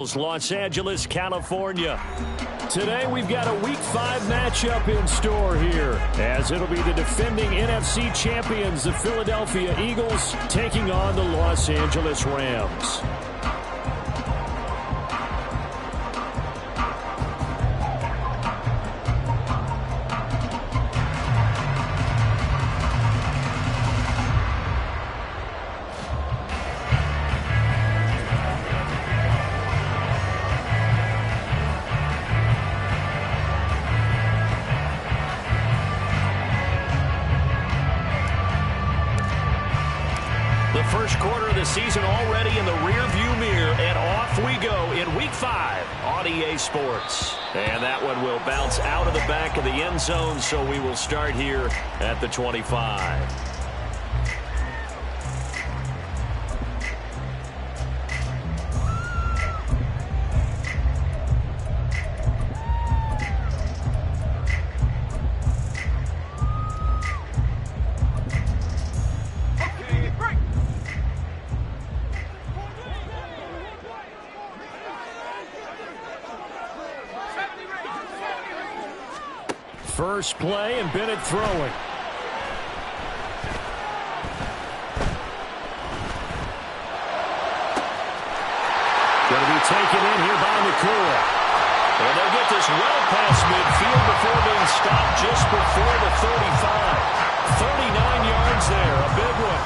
Los Angeles, California. Today we've got a Week 5 matchup in store here, as it'll be the defending NFC champions, the Philadelphia Eagles, taking on the Los Angeles Rams. First quarter of the season already in the rear-view mirror, and off we go in Week 5 on EA Sports. And that one will bounce out of the back of the end zone, so we will start here at the 25. First play, and Bennett throwing. Going to be taken in here by Nakua. And they'll get this well past midfield before being stopped just before the 35. 39 yards there, a big one.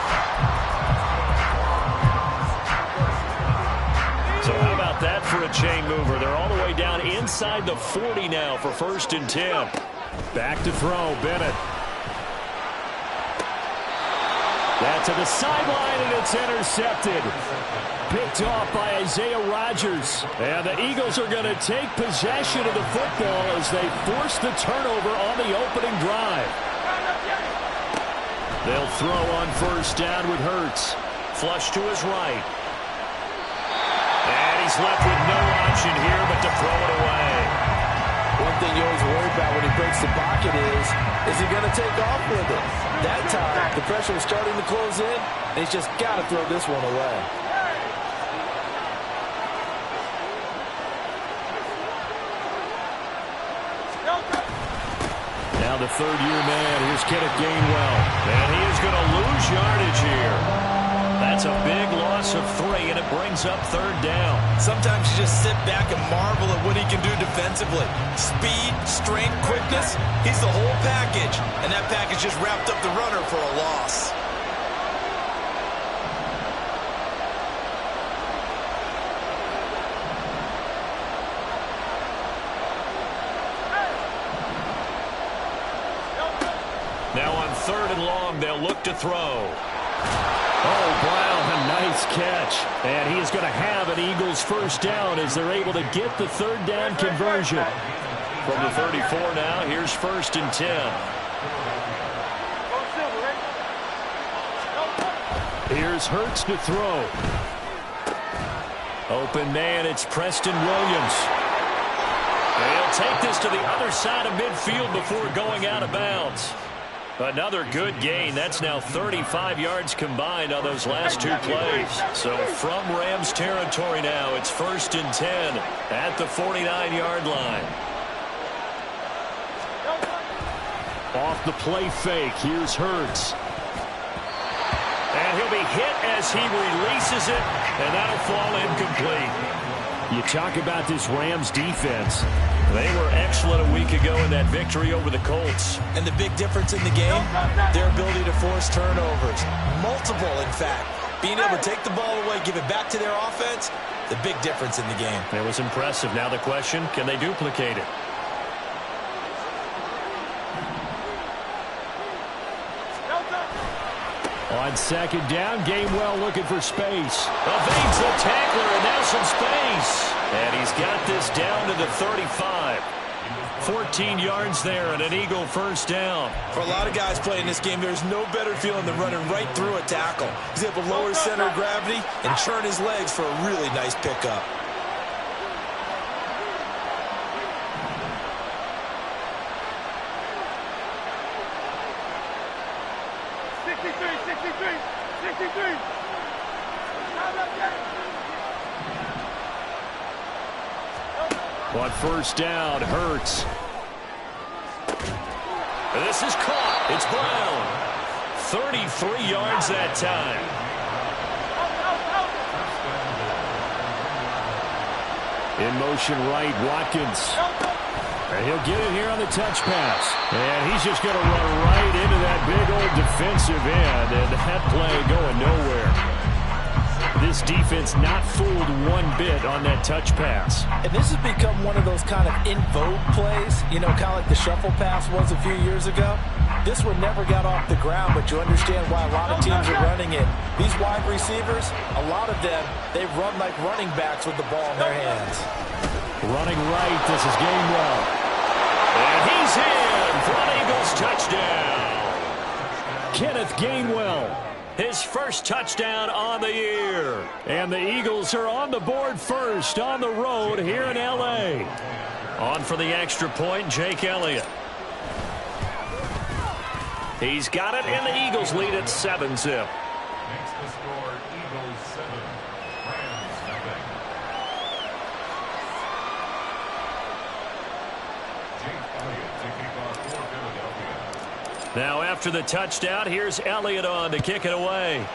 So how about that for a chain mover? They're all the way down inside the 40 now for 1st and 10. Back to throw, Bennett. That's to the sideline, and it's intercepted. Picked off by Isaiah Rodgers. And the Eagles are going to take possession of the football as they force the turnover on the opening drive. They'll throw on 1st down with Hurts. Flush to his right. And he's left with no option here but to throw it away. One thing you always worry about when he breaks the pocket is he going to take off with it? That time, the pressure was starting to close in, and he's just got to throw this one away. Now the third-year man, here's Kenneth Gainwell. And he is going to lose yardage here. That's a big loss of 3, and it brings up 3rd down. Sometimes you just sit back and marvel at what he can do defensively. Speed, strength, quickness, he's the whole package. And that package just wrapped up the runner for a loss. Now on 3rd and long, they'll look to throw. Oh, Brown, a nice catch. And he is going to have an Eagles 1st down as they're able to get the 3rd down conversion. From the 34 now, here's 1st and 10. Here's Hurts to throw. Open man, it's Preston Williams. They'll take this to the other side of midfield before going out of bounds. Another good gain. That's now 35 yards combined on those last 2 plays. So from Rams territory now, it's 1st and 10 at the 49-yard line. Off the play fake, here's Hurts. And he'll be hit as he releases it, and that'll fall incomplete. You talk about this Rams defense. They were excellent a week ago in that victory over the Colts. And the big difference in the game, their ability to force turnovers. Multiple, in fact. Being able to take the ball away, give it back to their offense, the big difference in the game. It was impressive. Now the question, can they duplicate it? On 2nd down, Gainwell looking for space. Evades the tackler, and now some space. And he's got this down to the 35. 14 yards there and an Eagle 1st down. For a lot of guys playing this game, there's no better feeling than running right through a tackle. He's able to lower his center of gravity and churn his legs for a really nice pickup. On first down, Hurts. This is caught. It's Brown. 33 yards that time. In motion right, Watkins. And he'll get it here on the touch pass. And he's just going to run right into that big old defensive end. And that play going nowhere. This defense not fooled one bit on that touch pass. And this has become one of those kind of in vogue plays, you know, kind of like the shuffle pass was a few years ago. This one never got off the ground, but you understand why a lot of teams are running it. These wide receivers, a lot of them, they run like running backs with the ball in their hands. Running right, this is Gainwell. And he's in for an Eagles touchdown. Kenneth Gainwell. His first touchdown on the year. And the Eagles are on the board first on the road here in L.A. On for the extra point, Jake Elliott. He's got it, and the Eagles lead at 7-zip. Makes the score Eagles 7, Rams nothing. Jake Elliott to kick off for Philadelphia. Now after the touchdown, here's Elliott on to kick it away.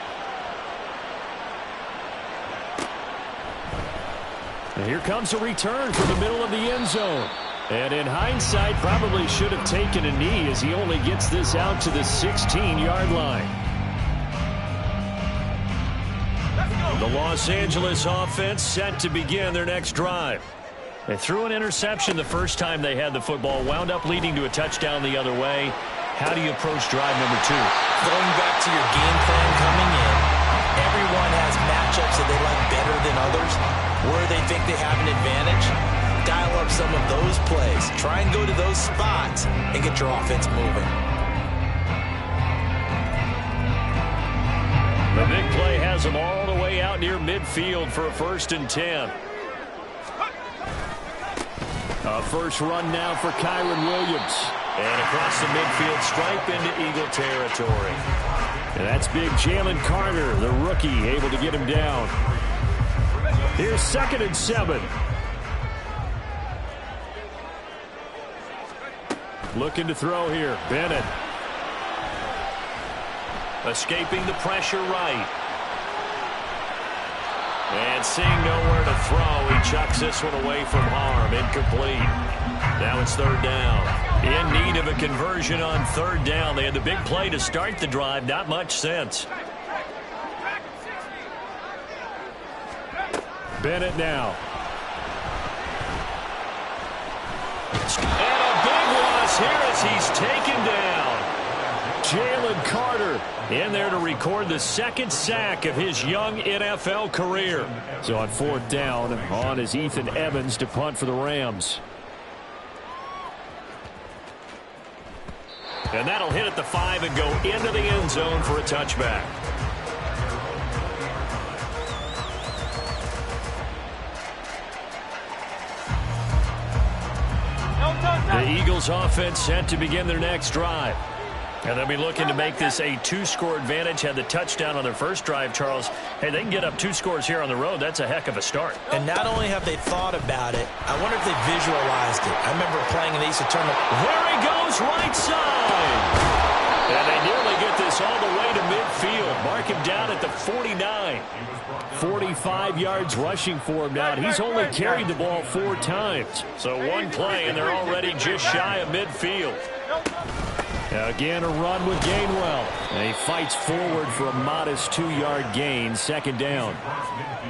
And here comes a return from the middle of the end zone. And in hindsight, probably should have taken a knee as he only gets this out to the 16-yard line. The Los Angeles offense set to begin their next drive. They threw an interception the first time they had the football, wound up leading to a touchdown the other way. How do you approach drive number 2? Going back to your game plan coming in, everyone has matchups that they like better than others, where they think they have an advantage. Dial up some of those plays. Try and go to those spots and get your offense moving. The big play has them all the way out near midfield for a 1st and 10. A first run now for Kyren Williams. And across the midfield stripe into Eagle territory. And that's big Jalen Carter, the rookie, able to get him down. Here's 2nd and 7. Looking to throw here. Bennett. Escaping the pressure right. And seeing nowhere to throw, he chucks this one away from harm. Incomplete. Now it's 3rd down. In need of a conversion on 3rd down. They had the big play to start the drive. Not much sense. Bennett now. And a big loss here as he's taken down. Jalen Carter in there to record the 2nd sack of his young NFL career. So on 4th down, on is Ethan Evans to punt for the Rams. And that'll hit at the 5 and go into the end zone for a touchback. The Eagles offense set to begin their next drive. And they'll be looking to make this a 2-score advantage. Had the touchdown on their first drive, Charles. Hey, they can get up 2 scores here on the road. That's a heck of a start. And not only have they thought about it, I wonder if they visualized it. I remember playing in the East tournament. There he goes, right side. And they nearly get this all the way to midfield. Mark him down at the 49. 45 yards rushing for him now. He's only carried the ball 4 times. So one play, and they're already just shy of midfield. Again, a run with Gainwell. And he fights forward for a modest 2-yard gain, 2nd down.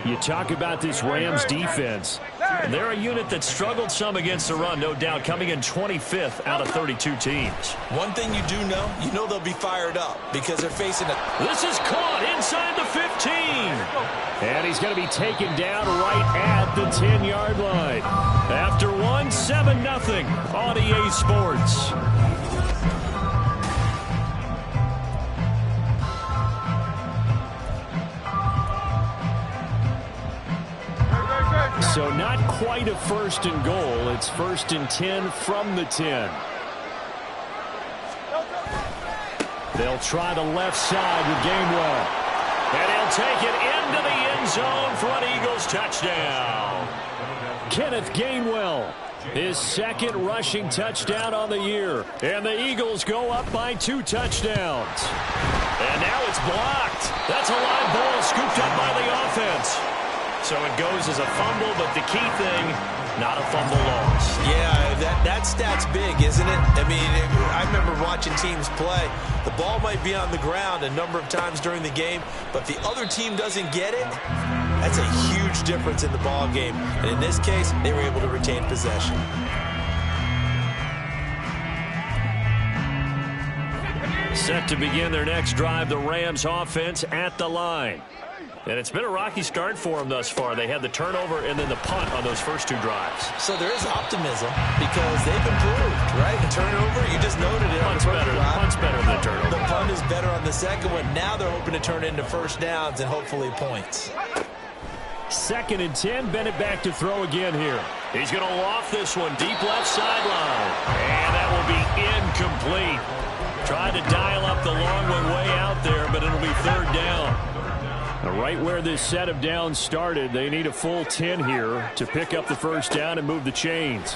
You talk about this Rams defense. They're a unit that struggled some against the run, no doubt, coming in 25th out of 32 teams. One thing you do know, they'll be fired up because they're facing a... This is caught inside the 15. And he's going to be taken down right at the 10-yard line. After one, 7-0 on EA Sports. So not quite a 1st and goal. It's 1st and 10 from the 10. They'll try the left side with Gainwell. And he'll take it into the end zone for an Eagles touchdown. Kenneth Gainwell. His second rushing touchdown on the year. And the Eagles go up by 2 touchdowns. And now it's blocked. That's a live ball scooped up by the offense. So it goes as a fumble, but the key thing, not a fumble loss. Yeah, that stat's big, isn't it? I mean, I remember watching teams play. The ball might be on the ground a number of times during the game, but if the other team doesn't get it, that's a huge difference in the ball game. And in this case, they were able to retain possession. Set to begin their next drive, the Rams offense at the line. And it's been a rocky start for them thus far. They had the turnover and then the punt on those first 2 drives. So there is optimism because they've improved, right? The turnover, you just noted it. Punt's better than the turnover. The punt is better on the second one. Now they're hoping to turn it into first downs and hopefully points. 2nd and 10. Bennett back to throw again here. He's going to loft this one deep left sideline. And that will be incomplete. Tried to dial up the long one way out there, but it'll be 3rd down. Right where this set of downs started, they need a full 10 here to pick up the first down and move the chains.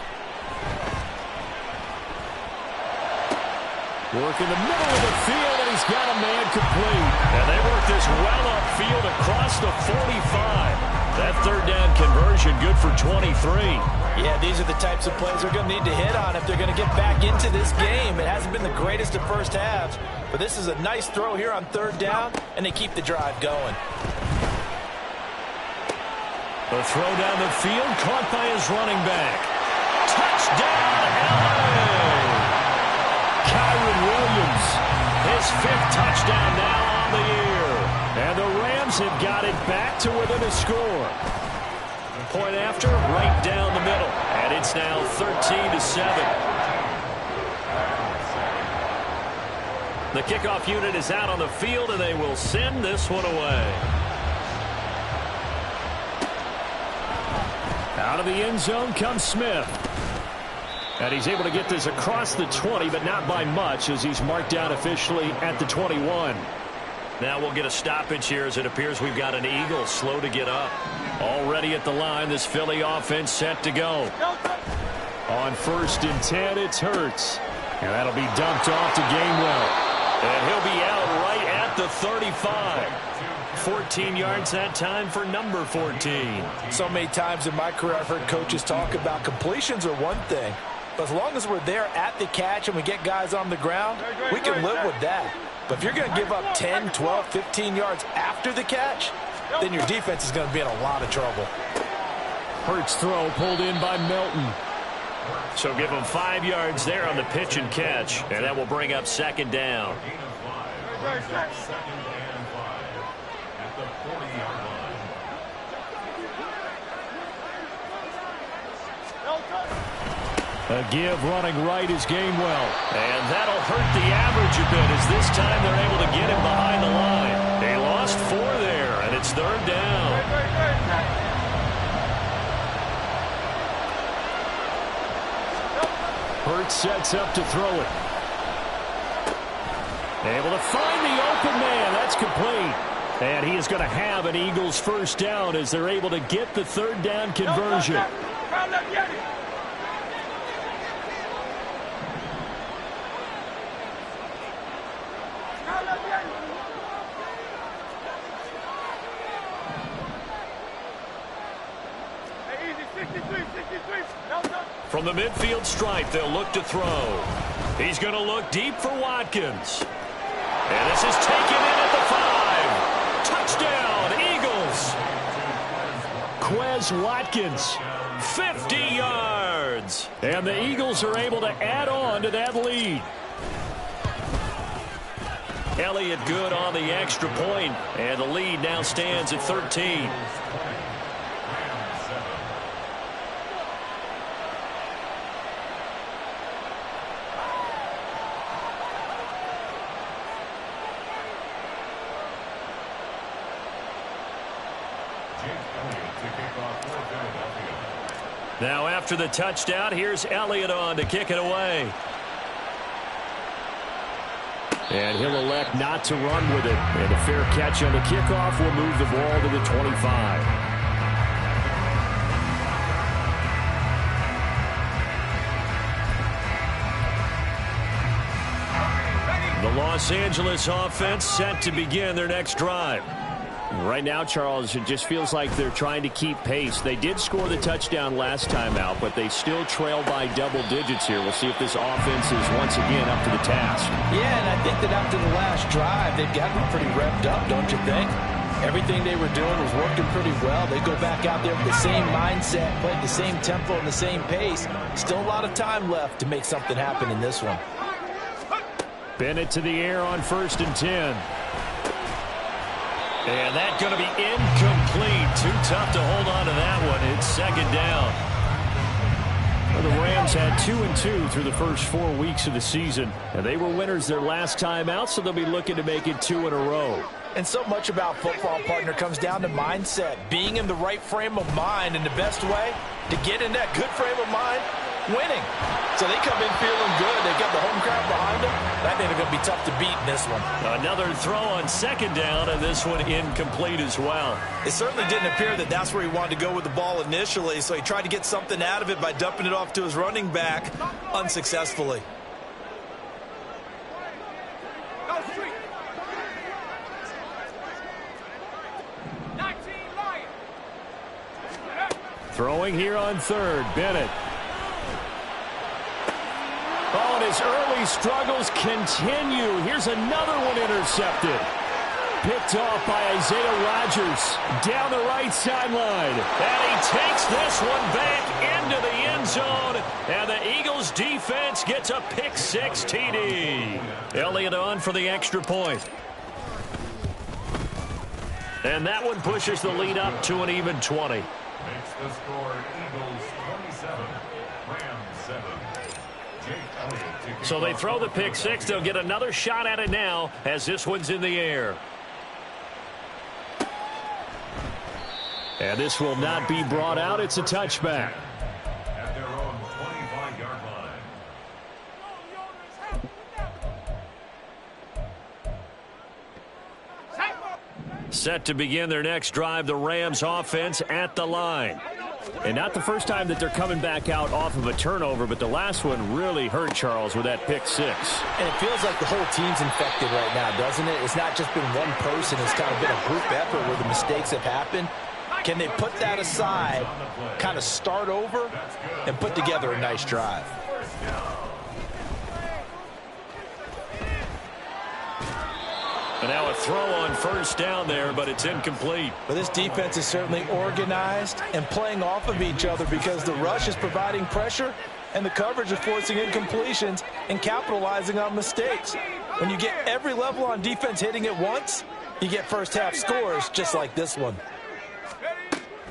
Work in the middle of the field, and he's got a man complete. And they work this well upfield across the 45. That 3rd down conversion good for 23. Yeah, these are the types of plays they're going to need to hit on if they're going to get back into this game. It hasn't been the greatest of first halves, but this is a nice throw here on 3rd down, and they keep the drive going. The throw down the field, caught by his running back. Touchdown, LA! Kyren Williams, his 5th touchdown now on the year. And the Rams have got it back to within a score. Point after, right down the middle. And it's now 13-7. The kickoff unit is out on the field, and they will send this one away. Out of the end zone comes Smith. And he's able to get this across the 20, but not by much, as he's marked down officially at the 21. Now we'll get a stoppage here, as it appears we've got an Eagle slow to get up. Already at the line, this Philly offense set to go. On 1st and 10, it's Hurts. And that'll be dumped off to Gainwell. And he'll be out right at the 35. 14 yards that time for number 14. So many times in my career I've heard coaches talk about completions are one thing, but as long as we're there at the catch and we get guys on the ground, we can live with that. But if you're going to give up 10, 12, 15 yards after the catch, then your defense is going to be in a lot of trouble. Hurts throw pulled in by Melton. So give him 5 yards there on the pitch and catch, and that will bring up 2nd down. A give running right is Gainwell. And that'll hurt the average a bit, as this time they're able to get him behind the line. They lost 4 there, and it's 3rd down. Hurts sets up to throw it. Able to find the open man. That's complete. And he is going to have an Eagles first down as they're able to get the 3rd down conversion. From the midfield stripe, they'll look to throw. He's going to look deep for Watkins. And this is taken in at the 5. Touchdown, Eagles. Quez Watkins, 50 yards. And the Eagles are able to add on to that lead. Elliott good on the extra point, and the lead now stands at 13. Now after the touchdown, here's Elliott on to kick it away. And he'll elect not to run with it. And a fair catch on the kickoff will move the ball to the 25. Los Angeles offense set to begin their next drive. Right now, Charles, it just feels like they're trying to keep pace. They did score the touchdown last time out, but they still trail by double digits here. We'll see if this offense is once again up to the task. Yeah, and I think that after the last drive, they've got to be pretty revved up, don't you think? Everything they were doing was working pretty well. They go back out there with the same mindset, playing the same tempo and the same pace. Still a lot of time left to make something happen in this one. Bennett to the air on 1st and 10. And that's going to be incomplete. Too tough to hold on to that one. It's 2nd down. Well, the Rams had 2-2 through the first 4 weeks of the season. And they were winners their last time out, so they'll be looking to make it 2 in a row. And so much about football, partner, comes down to mindset. Being in the right frame of mind, and the best way to get in that good frame of mind, winning. So they come in feeling good. They got the home crowd behind them. I think they're going to be tough to beat in this one. Another throw on 2nd down, and this one incomplete as well. It certainly didn't appear that that's where he wanted to go with the ball initially, so he tried to get something out of it by dumping it off to his running back unsuccessfully. Throwing here on 3rd, Bennett. Oh, and his early struggles continue. Here's another one intercepted. Picked off by Isaiah Rodgers down the right sideline. And he takes this one back into the end zone. And the Eagles defense gets a pick-6 TD. Elliott on for the extra point. And that one pushes the lead up to an even 20. Makes the score Eagles 27, Rams 7. So they throw the pick-6. They'll get another shot at it now as this one's in the air. And this will not be brought out. It's a touchback. At their own 25-yard line. Set to begin their next drive, the Rams offense at the line. And not the first time that they're coming back out off of a turnover, but the last one really hurt Charles with that pick-6. And it feels like the whole team's infected right now, doesn't it? It's not just been one person. It's kind of been a group effort where the mistakes have happened. Can they put that aside, kind of start over, and put together a nice drive? And now a throw on 1st down there, but it's incomplete. But this defense is certainly organized and playing off of each other because the rush is providing pressure and the coverage is forcing incompletions and capitalizing on mistakes. When you get every level on defense hitting at once, you get first half scores just like this one.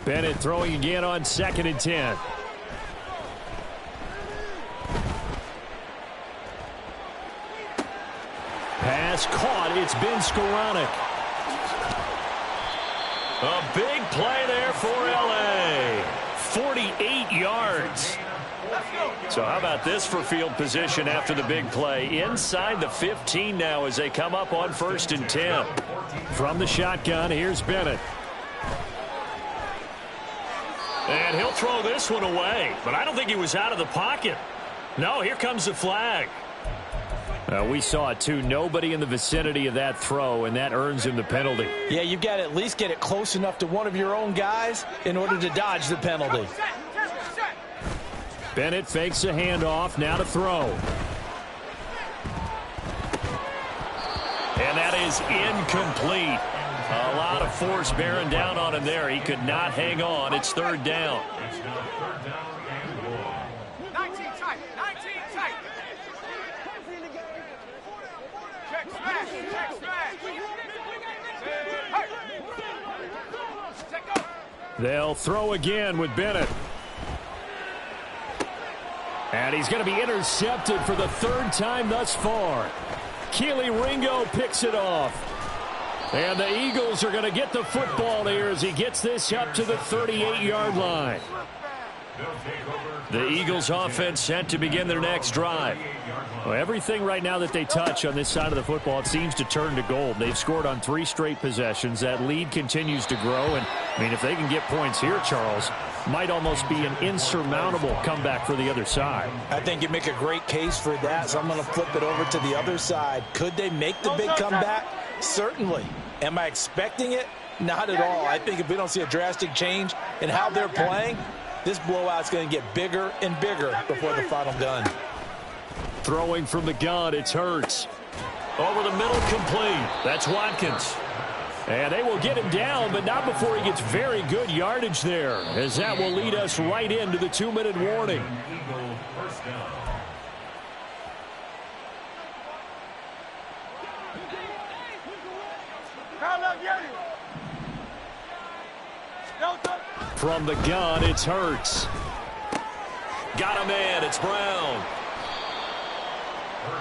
Bennett throwing again on 2nd and 10. Pass caught. It's Ben Skoranek. A big play there for L.A. 48 yards. So how about this for field position after the big play? Inside the 15 now as they come up on 1st and 10. From the shotgun, here's Bennett. And he'll throw this one away. But I don't think he was out of the pocket. No, here comes the flag. We saw it, too. Nobody in the vicinity of that throw, and that earns him the penalty. Yeah, you've got to at least get it close enough to one of your own guys in order to dodge the penalty. Bennett fakes a handoff, now to throw. And that is incomplete. A lot of force bearing down on him there. He could not hang on. It's 3rd down. It's now 3rd down and 1. 19 tight. 19 tight. Check smash. Check smash. They'll throw again with Bennett. And he's going to be intercepted for the 3rd time thus far. Keely Ringo picks it off. And the Eagles are going to get the football here as he gets this up to the 38-yard line. The Eagles offense set to begin their next drive. Well, everything right now that they touch on this side of the football, it seems to turn to gold. They've scored on 3 straight possessions. That lead continues to grow. And, I mean, if they can get points here, Charles, might almost be an insurmountable comeback for the other side. I think you make a great case for that, so I'm going to flip it over to the other side. Could they make the big comeback? Certainly. Am I expecting it? Not at all. I think if we don't see a drastic change in how they're playing, this blowout's going to get bigger and bigger before the final gun. Throwing from the gun, it's Hurts. Over the middle, complete. That's Watkins. And they will get him down, but not before he gets very good yardage there, as that will lead us right into the 2-minute warning. Eagle first down. From the gun, it's Hurts. Got a man. It's Brown.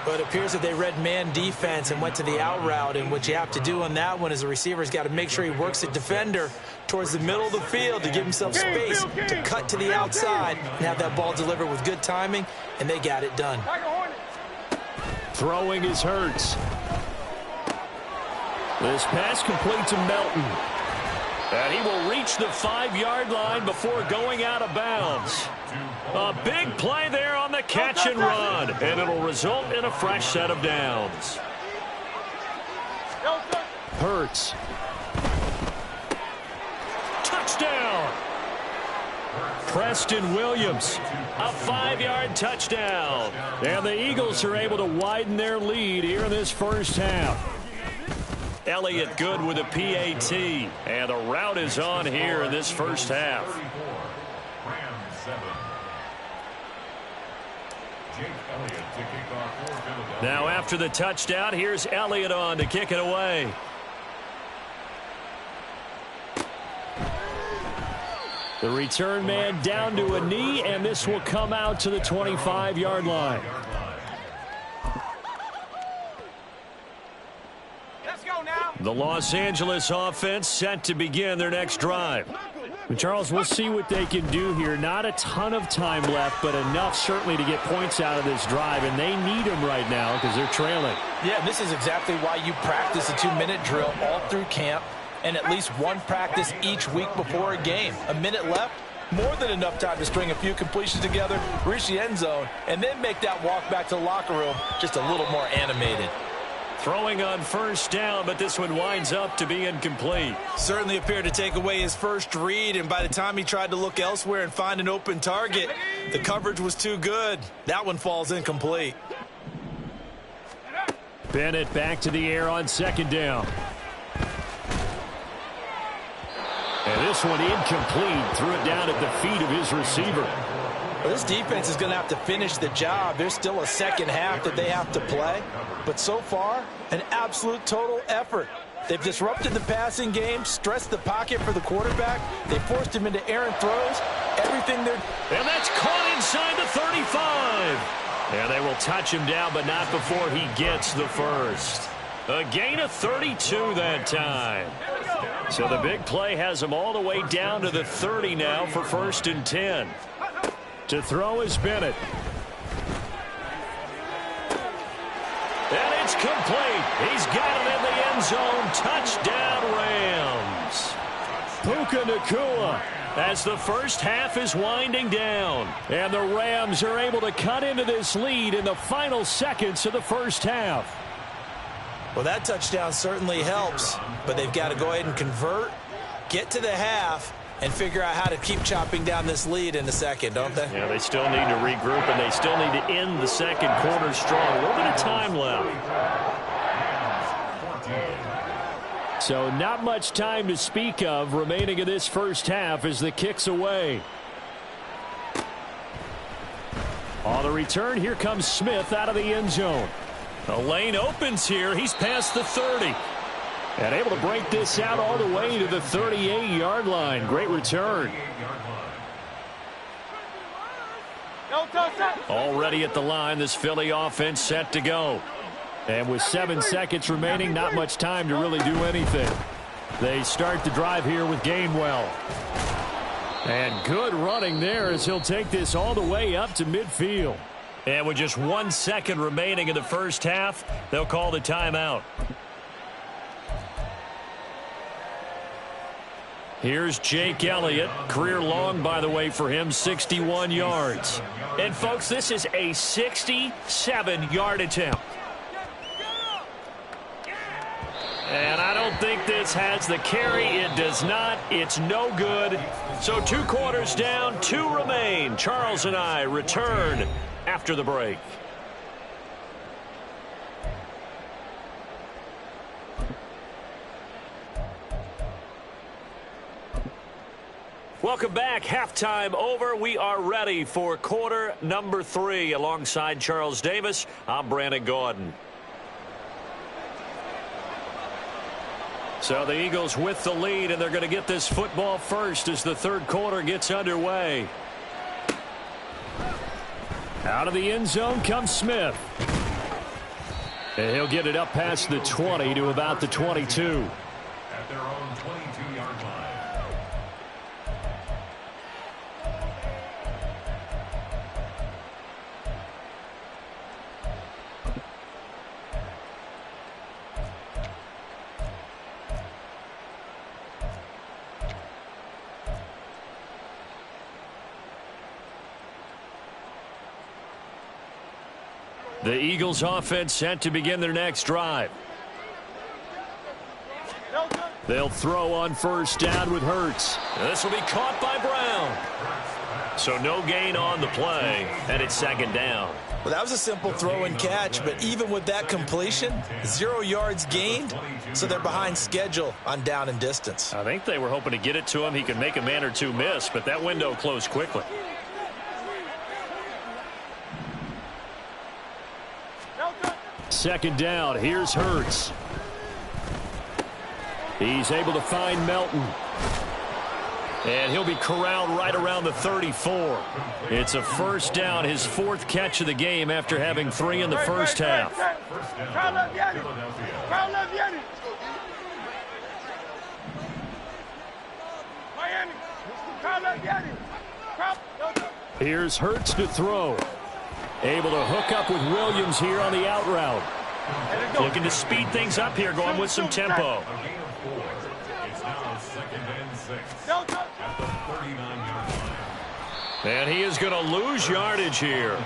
But it appears that they read man defense and went to the out route, and what you have to do on that one is the receiver's got to make sure he works the defender towards the middle of the field to give himself space to cut to the outside and have that ball delivered with good timing, and they got it done. Throwing is Hurts. This pass complete to Melton. And he will reach the 5-yard line before going out of bounds. A big play there on the catch and run, and it'll result in a fresh set of downs. Hurts. Touchdown! Preston Williams. A 5-yard touchdown. And the Eagles are able to widen their lead here in this first half. Elliott good with a PAT, and the route is on here in this first half. Now after the touchdown, here's Elliott on to kick it away. The return man down to a knee, and this will come out to the 25-yard line. The Los Angeles offense set to begin their next drive. And Charles, we'll see what they can do here. Not a ton of time left, but enough certainly to get points out of this drive, and they need them right now because they're trailing. Yeah, this is exactly why you practice a 2-minute drill all through camp and at least one practice each week before a game. A minute left, more than enough time to string a few completions together, reach the end zone, and then make that walk back to the locker room just a little more animated. Throwing on first down, but this one winds up to be incomplete. Certainly appeared to take away his first read, and by the time he tried to look elsewhere and find an open target, the coverage was too good. That one falls incomplete. Bennett back to the air on second down. And this one incomplete. Threw it down at the feet of his receiver. Well, this defense is going to have to finish the job. There's still a second half that they have to play. But so far, an absolute total effort. They've disrupted the passing game, stressed the pocket for the quarterback. They forced him into errant throws. Everything they're... And that's caught inside the 35. And they will touch him down, but not before he gets the first. A gain of 32 that time. So the big play has him all the way down to the 30 now for 1st and 10. To throw is Bennett. And it's complete. He's got it in the end zone. Touchdown, Rams. Puka Nacua. As the first half is winding down. And the Rams are able to cut into this lead in the final seconds of the first half. Well, that touchdown certainly helps, but they've got to go ahead and convert, get to the half, and figure out how to keep chopping down this lead in the second, don't they? Yeah, they still need to regroup, and they still need to end the second quarter strong. A little bit of time left. So not much time to speak of remaining in this first half as the kick's away. On the return, here comes Smith out of the end zone. The lane opens here. He's past the 30. And able to break this out all the way to the 38-yard line. Great return. Already at the line, this Philly offense set to go. And with 7 seconds remaining, not much time to really do anything. They start the drive here with Gainwell. And good running there as he'll take this all the way up to midfield. And with just 1 second remaining in the first half, they'll call the timeout. Here's Jake Elliott. Career long, by the way, for him, 61 yards. And, folks, this is a 67-yard attempt. And I don't think this has the carry. It does not. It's no good. So 2 quarters down, 2 remain. Charles and I return after the break. Welcome back. Halftime over. We are ready for quarter number 3. Alongside Charles Davis, I'm Brandon Gaudin. So the Eagles with the lead, and they're going to get this football first as the third quarter gets underway. Out of the end zone comes Smith. And he'll get it up past the 20 to about the 22. At their own 22-yard line. The Eagles offense set to begin their next drive. They'll throw on first down with Hurts. This will be caught by Brown. So no gain on the play, and it's second down. Well, that was a simple throw and catch, but even with that completion, 0 yards gained, so they're behind schedule on down and distance. I think they were hoping to get it to him. He could make a man or two miss, but that window closed quickly. Second down. Here's Hurts. He's able to find Melton. And he'll be corralled right around the 34. It's a first down, his 4th catch of the game after having 3 in the first half. Here's Hurts to throw. Able to hook up with Williams here on the out route. Looking to speed things up here, going with some tempo. A gain of 4. It's now 2nd and 6 at the 39-yard line. And he is going to lose yardage here.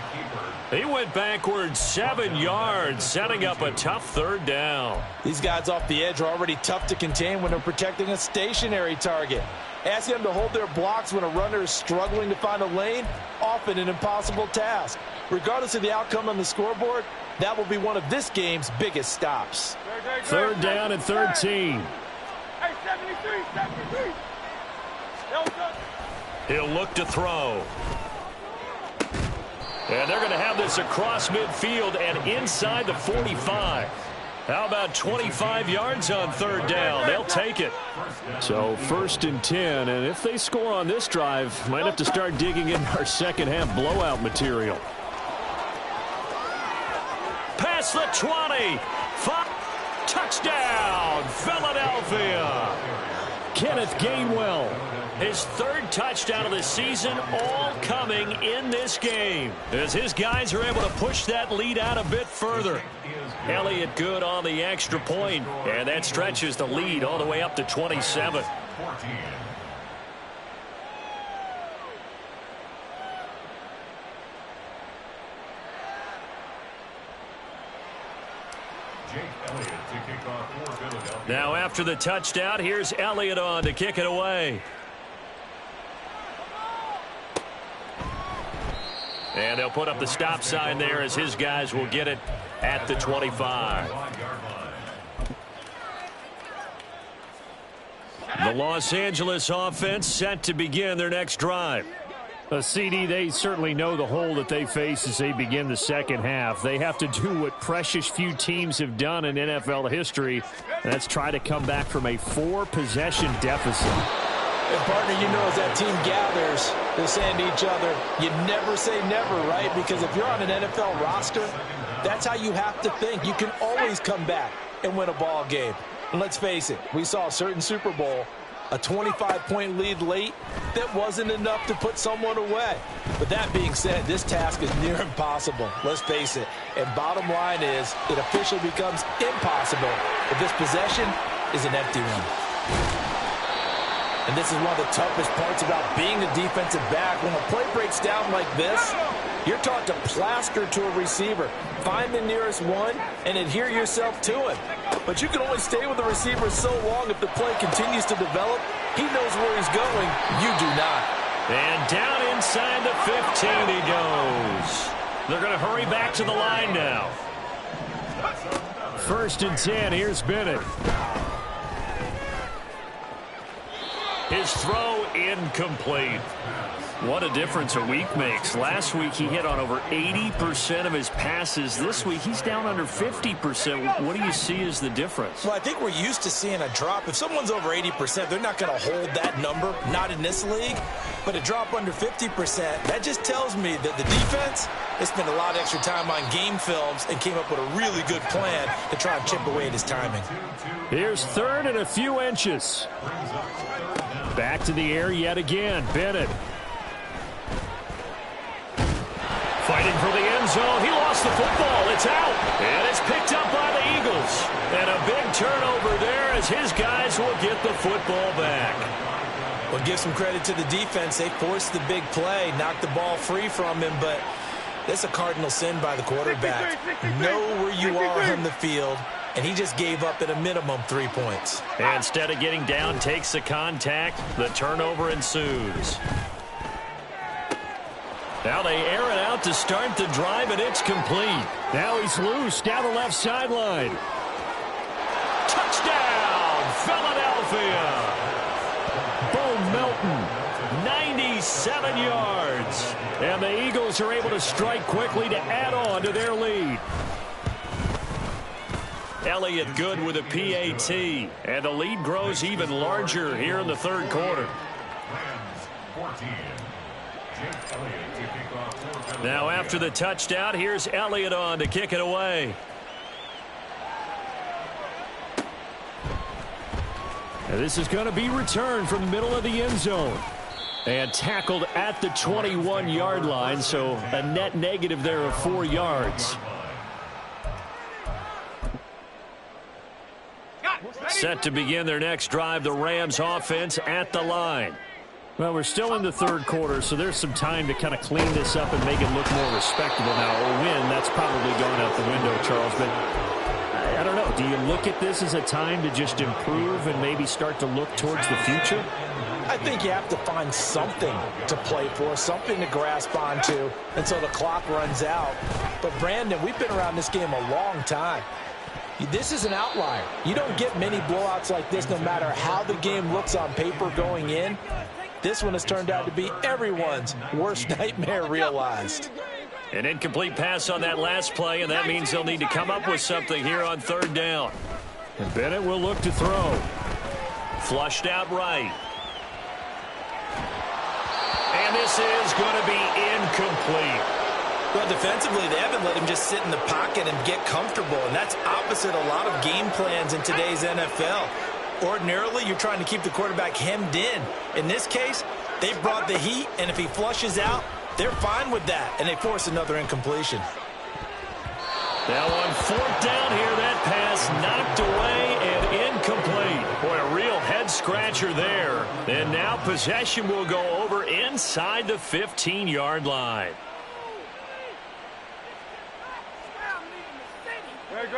He went backwards 7 yards, setting up a tough third down. These guys off the edge are already tough to contain when they're protecting a stationary target. Asking them to hold their blocks when a runner is struggling to find a lane, often an impossible task. Regardless of the outcome on the scoreboard, that will be one of this game's biggest stops. Third down and 13. He'll look to throw. And they're going to have this across midfield and inside the 45. How about 25 yards on third down? They'll take it. So 1st and 10, and if they score on this drive, might have to start digging in our second half blowout material. Past the 20. Touchdown, Philadelphia. Kenneth Gainwell. His 3rd touchdown of the season, all coming in this game, as his guys are able to push that lead out a bit further. Elliott good on the extra point, and that stretches the lead all the way up to 27. 14. Jake Elliott to kick off for Philadelphia. Now after the touchdown, here's Elliott on to kick it away. And they'll put up the stop sign there as his guys will get it at the 25. The Los Angeles offense set to begin their next drive. CD, they certainly know the hole that they face as they begin the second half. They have to do what precious few teams have done in NFL history, and that's try to come back from a 4-possession deficit. And partner, you know, as that team gathers, they're saying to each other, you never say never, right? Because if you're on an NFL roster, that's how you have to think. You can always come back and win a ball game. And let's face it, we saw a certain Super Bowl, a 25-point lead late, that wasn't enough to put someone away. But that being said, this task is near impossible. Let's face it. And bottom line is, it officially becomes impossible if this possession is an empty one. And this is one of the toughest parts about being a defensive back. When a play breaks down like this, you're taught to plaster to a receiver. Find the nearest one and adhere yourself to him. But you can only stay with the receiver so long if the play continues to develop. He knows where he's going. You do not. And down inside the 15 he goes. They're going to hurry back to the line now. 1st and 10. Here's Bennett. His throw incomplete. What a difference a week makes. Last week he hit on over 80% of his passes. This week he's down under 50%. What do you see as the difference? Well, I think we're used to seeing a drop. If someone's over 80%, they're not going to hold that number, not in this league. But a drop under 50%, that just tells me that the defense, they spent a lot of extra time on game films and came up with a really good plan to try and chip away at his timing. Here's 3rd and a few inches. Back to the air yet again. Bennett. Fighting for the end zone. He lost the football. It's out. And it's picked up by the Eagles. And a big turnover there as his guys will get the football back. Well, give some credit to the defense. They forced the big play, knocked the ball free from him, but that's a cardinal sin by the quarterback. Know where you are on the field, and he just gave up at a minimum 3 points. And instead of getting down, takes the contact. The turnover ensues. Now they air it out to start the drive, and it's complete. Now he's loose down the left sideline. Touchdown, Philadelphia. Bo Melton, 97 yards. and the Eagles are able to strike quickly to add on to their lead. Elliott good with a PAT, and the lead grows even larger here in the third quarter. Now after the touchdown, here's Elliott on to kick it away. And this is going to be returned from the middle of the end zone. And tackled at the 21-yard line, so a net negative there of 4 yards. Set to begin their next drive, the Rams offense at the line. Well, we're still in the third quarter, so there's some time to kind of clean this up and make it look more respectable now. A win, that's probably going out the window, Charles. But I don't know. Do you look at this as a time to just improve and maybe start to look towards the future? I think you have to find something to play for, something to grasp onto until the clock runs out. But, Brandon, we've been around this game a long time. This is an outlier. You don't get many blowouts like this no matter how the game looks on paper going in. This one has turned out to be everyone's worst nightmare realized. An incomplete pass on that last play, and that means they'll need to come up with something here on third down. And Bennett will look to throw. Flushed out right. And this is going to be incomplete. Well, defensively, they haven't let him just sit in the pocket and get comfortable, and that's opposite a lot of game plans in today's NFL. Ordinarily, you're trying to keep the quarterback hemmed in. In this case, they brought the heat, and if he flushes out, they're fine with that, and they force another incompletion. Now on fourth down here, that pass knocked away and incomplete. Boy, a real head-scratcher there. And now possession will go over inside the 15-yard line.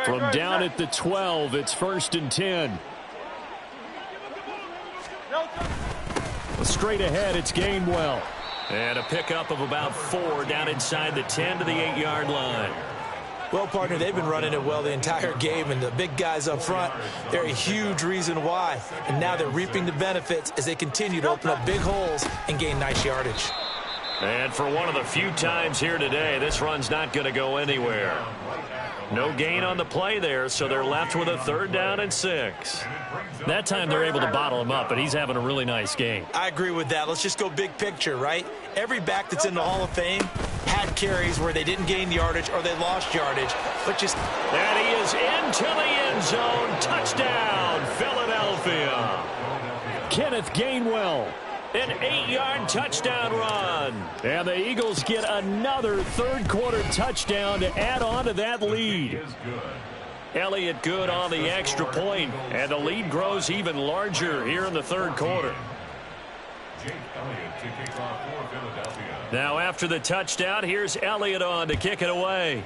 From down at the 12, it's 1st and 10. Straight ahead, it's Gainwell. And a pickup of about 4 down inside the 10 to the 8-yard line. Well, partner, they've been running it well the entire game, and the big guys up front, they're a huge reason why. And now they're reaping the benefits as they continue to open up big holes and gain nice yardage. And for one of the few times here today, this run's not going to go anywhere. No gain on the play there, so they're left with a 3rd down and 6. That time they're able to bottle him up, and he's having a really nice game. I agree with that. Let's just go big picture, right? Every back that's in the Hall of Fame had carries where they didn't gain yardage or they lost yardage, but just... And he is into the end zone. Touchdown, Philadelphia. Kenneth Gainwell. An 8-yard touchdown run. And the Eagles get another third-quarter touchdown to add on to that lead. Elliott good on the extra point, and the lead grows even larger here in the third quarter. Jake Elliott to kick off for Philadelphia. Now after the touchdown, here's Elliott on to kick it away.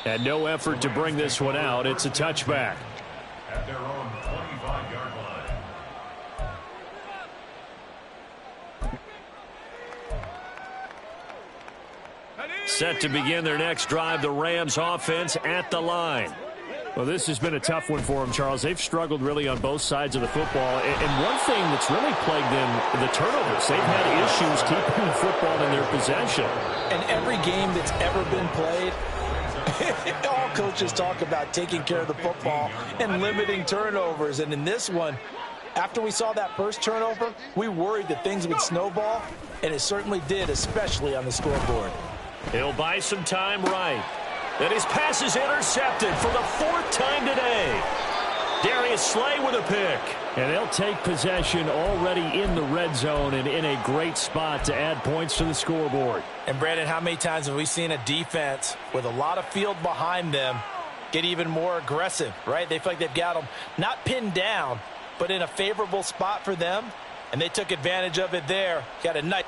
And no effort to bring this one out. It's a touchback. At their own 25-yard line. Set to begin their next drive, the Rams offense at the line. Well, this has been a tough one for them, Charles. They've struggled really on both sides of the football. And one thing that's really plagued them, the turnovers. They've had issues keeping the football in their possession. And every game that's ever been played, all coaches talk about taking care of the football and limiting turnovers. And in this one, after we saw that first turnover, we worried that things would snowball, and it certainly did, especially on the scoreboard. He'll buy some time right. And his pass is intercepted for the fourth time today. Darius Slay with a pick. And they'll take possession already in the red zone and in a great spot to add points to the scoreboard. And, Brandon, how many times have we seen a defense with a lot of field behind them get even more aggressive, right? They feel like they've got them not pinned down, but in a favorable spot for them, and they took advantage of it there. Got a nice...